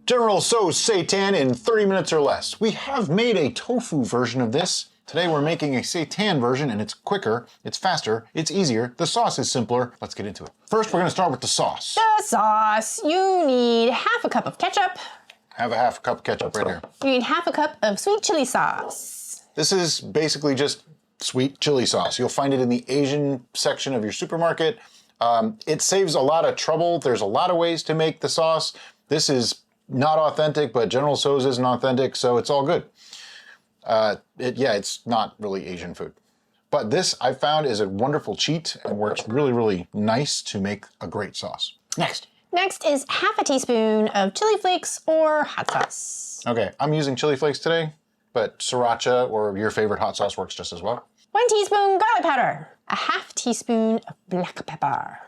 General Tso's seitan in 30 minutes or less. We have made a tofu version of this. Today we're making a seitan version and it's quicker, it's faster, it's easier, the sauce is simpler. Let's get into it. First we're gonna start with the sauce. The sauce. You need half a cup of ketchup. Have a half cup of ketchup right here. You need half a cup of sweet chili sauce. This is basically just sweet chili sauce. You'll find it in the Asian section of your supermarket. It saves a lot of trouble. There's a lot of ways to make the sauce. This is not authentic, but General Tso's isn't authentic, so it's all good. It's not really Asian food. But this, I found, is a wonderful cheat and works really, really nice to make a great sauce. Next. Next is half a teaspoon of chili flakes or hot sauce. Okay, I'm using chili flakes today, but sriracha or your favorite hot sauce works just as well. 1 teaspoon garlic powder. A half teaspoon of black pepper.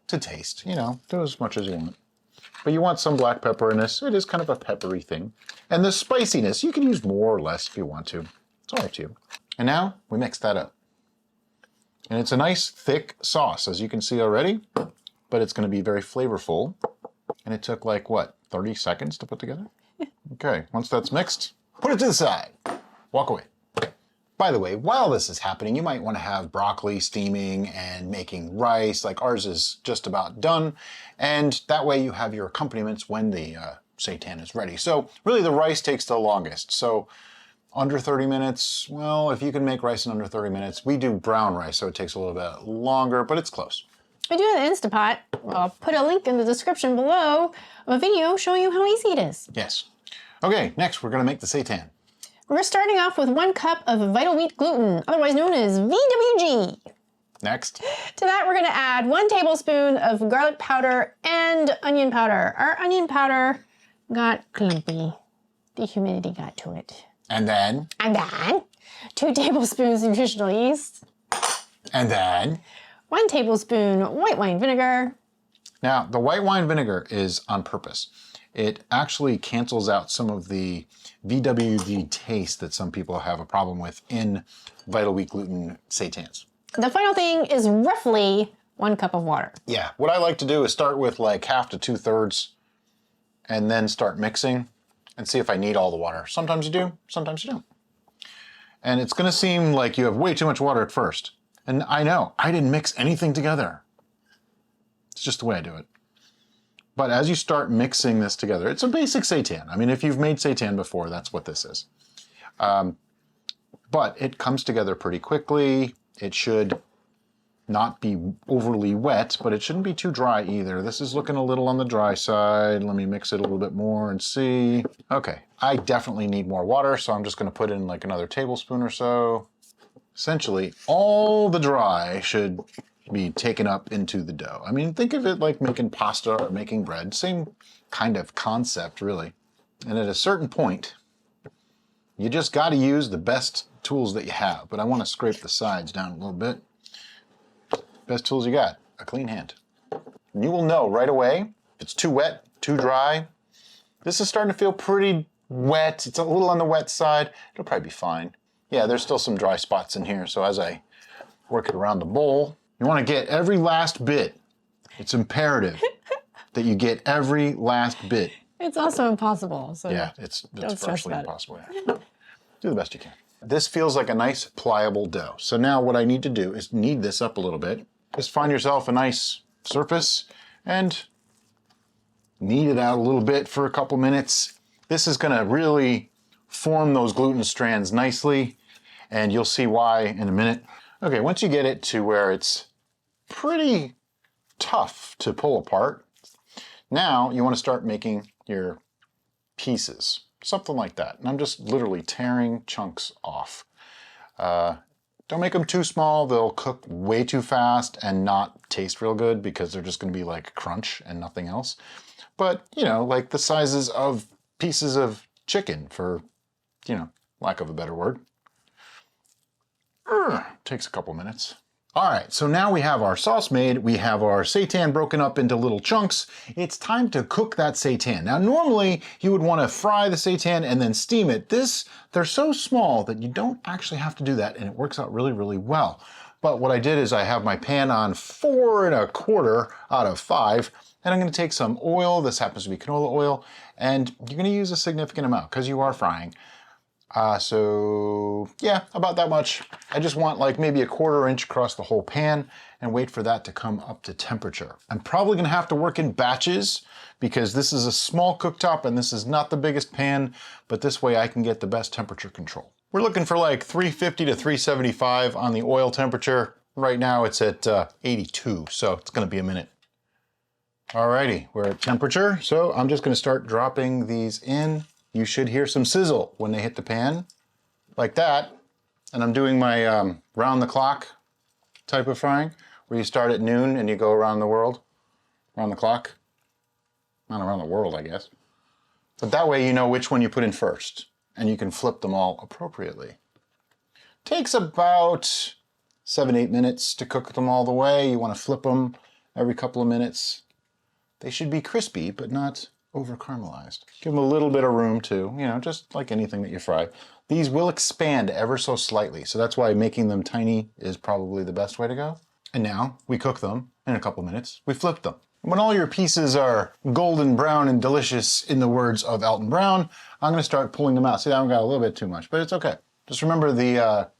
To taste, you know, do as much as you want. But you want some black pepper in this. It is kind of a peppery thing. And the spiciness, you can use more or less if you want to. It's all up to you. And now we mix that up. And it's a nice thick sauce, as you can see already, but it's going to be very flavorful. And it took like, what, 30 seconds to put together? Okay, once that's mixed, put it to the side. Walk away. By the way, while this is happening, you might want to have broccoli steaming and making rice, like ours is just about done. And that way you have your accompaniments when the seitan is ready. So really the rice takes the longest. So under 30 minutes, well, if you can make rice in under 30 minutes, we do brown rice, so it takes a little bit longer, but it's close. I do have an Instapot. I'll put a link in the description below of a video showing you how easy it is. Yes. Okay, next we're going to make the seitan. We're starting off with 1 cup of vital wheat gluten, otherwise known as VWG. Next. To that, we're gonna add 1 tablespoon of garlic powder and onion powder. Our onion powder got clumpy. The humidity got to it. And then. 2 tablespoons nutritional yeast. And then. 1 tablespoon white wine vinegar. Now, the white wine vinegar is on purpose. It actually cancels out some of the VWG taste that some people have a problem with in vital wheat gluten seitans. The final thing is roughly 1 cup of water. Yeah, what I like to do is start with like half to 2/3 and then start mixing and see if I need all the water. Sometimes you do, sometimes you don't. And it's gonna seem like you have way too much water at first. And I know, I didn't mix anything together. It's just the way I do it. But as you start mixing this together, it's a basic seitan. I mean, if you've made seitan before, that's what this is. But it comes together pretty quickly. It should not be overly wet, but it shouldn't be too dry either. This is looking a little on the dry side. Let me mix it a little bit more and see. Okay, I definitely need more water, so I'm just gonna put in like another tablespoon or so. Essentially, all the dry should be taken up into the dough. I mean, think of it like making pasta or making bread. Same kind of concept, really. And at a certain point, you just got to use the best tools that you have. But I want to scrape the sides down a little bit. Best tools you got, a clean hand. And you will know right away if it's too wet, too dry. This is starting to feel pretty wet. It's a little on the wet side. It'll probably be fine. Yeah, there's still some dry spots in here. So as I work it around the bowl, you want to get every last bit. It's imperative that you get every last bit. It's also impossible. So yeah, it's virtually impossible. Yeah. Do the best you can. This feels like a nice pliable dough. So now what I need to do is knead this up a little bit. Just find yourself a nice surface and knead it out a little bit for a couple minutes. This is going to really form those gluten strands nicely, and you'll see why in a minute. Okay, once you get it to where it's pretty tough to pull apart, now you want to start making your pieces, something like that. And I'm just literally tearing chunks off. Don't make them too small. They'll cook way too fast and not taste real good because they're just going to be like crunch and nothing else. But, you know, like the sizes of pieces of chicken for, you know, lack of a better word. Takes a couple minutes. All right, so now we have our sauce made. We have our seitan broken up into little chunks. It's time to cook that seitan. Now, normally you would want to fry the seitan and then steam it. They're so small that you don't actually have to do that, and it works out really, really well. But what I did is I have my pan on 4 1/4 out of 5, and I'm gonna take some oil. This happens to be canola oil, and you're gonna use a significant amount because you are frying. So yeah, about that much. I just want like maybe a 1/4 inch across the whole pan and wait for that to come up to temperature. I'm probably gonna have to work in batches because this is a small cooktop and this is not the biggest pan, but this way I can get the best temperature control. We're looking for like 350 to 375 on the oil temperature. Right now it's at 82, so it's gonna be a minute. Alrighty, we're at temperature, so I'm just gonna start dropping these in. You should hear some sizzle when they hit the pan, like that. And I'm doing my round the clock type of frying, where you start at noon and you go around the world, around the clock. Not around the world, I guess. But that way you know which one you put in first, and you can flip them all appropriately. Takes about 7-8 minutes to cook them all the way. You want to flip them every couple of minutes. They should be crispy, but not over caramelized. Give them a little bit of room too, you know, just like anything that you fry. These will expand ever so slightly, so that's why making them tiny is probably the best way to go. And now we cook them in a couple minutes. We flip them. When all your pieces are golden brown and delicious, in the words of Alton Brown, I'm gonna start pulling them out. See, I got a little bit too much, but it's okay. Just remember the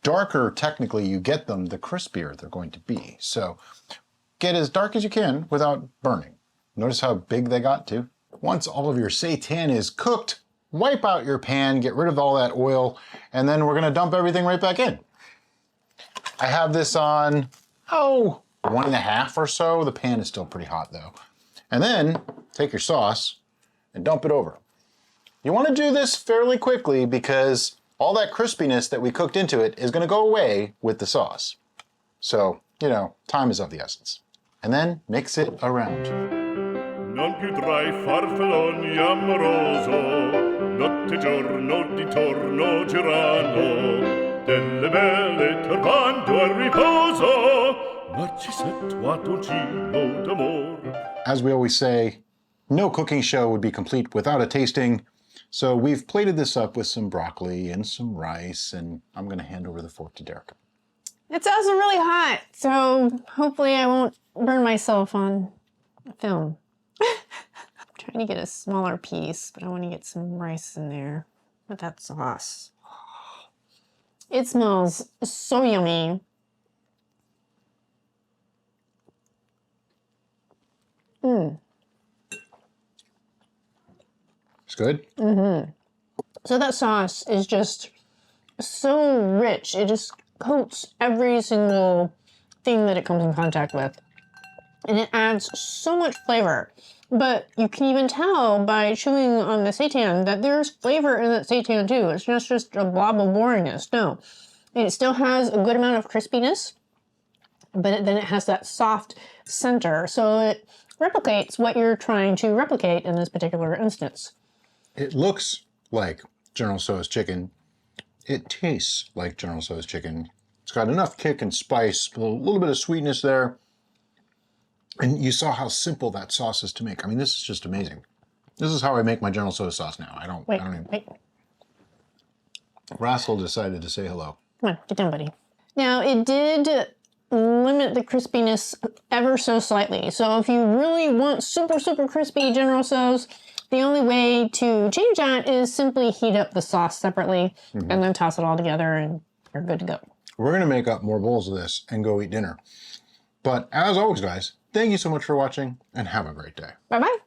darker technically you get them, the crispier they're going to be. So get as dark as you can without burning. Notice how big they got too? Once all of your seitan is cooked, wipe out your pan, get rid of all that oil, and then we're gonna dump everything right back in. I have this on, 1.5 or so. The pan is still pretty hot though. And then take your sauce and dump it over. You wanna do this fairly quickly because all that crispiness that we cooked into it is gonna go away with the sauce. So, you know, time is of the essence. And then mix it around. Non più tra I farfalloni amoroso, notte e giorno di torno girano, delle belle turbando al riposo, Narcisetto a dolcino d'amor. As we always say, no cooking show would be complete without a tasting. So we've plated this up with some broccoli and some rice, and I'm gonna hand over the fork to Derek. It's also really hot, so hopefully I won't burn myself on film. I'm trying to get a smaller piece, but I want to get some rice in there with that sauce. It smells so yummy. It's good? So that sauce is just so rich. It just coats every single thing that it comes in contact with. And it adds so much flavor. But you can even tell by chewing on the seitan that there's flavor in that seitan too. It's not just a blob of boringness. No. It still has a good amount of crispiness, but then it has that soft center. So it replicates what you're trying to replicate in this particular instance. It looks like General Tso's chicken. It tastes like General Tso's chicken. It's got enough kick and spice, a little bit of sweetness there. And you saw how simple that sauce is to make. I mean, this is just amazing. This is how I make my General Tso sauce now. I don't even... Rascal decided to say hello. Come on, get down, buddy. Now, it did limit the crispiness ever so slightly. So if you really want super, super crispy General Tso's, the only way to change that is simply heat up the sauce separately and then toss it all together and you're good to go. We're gonna make up more bowls of this and go eat dinner. But as always, guys, thank you so much for watching and have a great day. Bye-bye.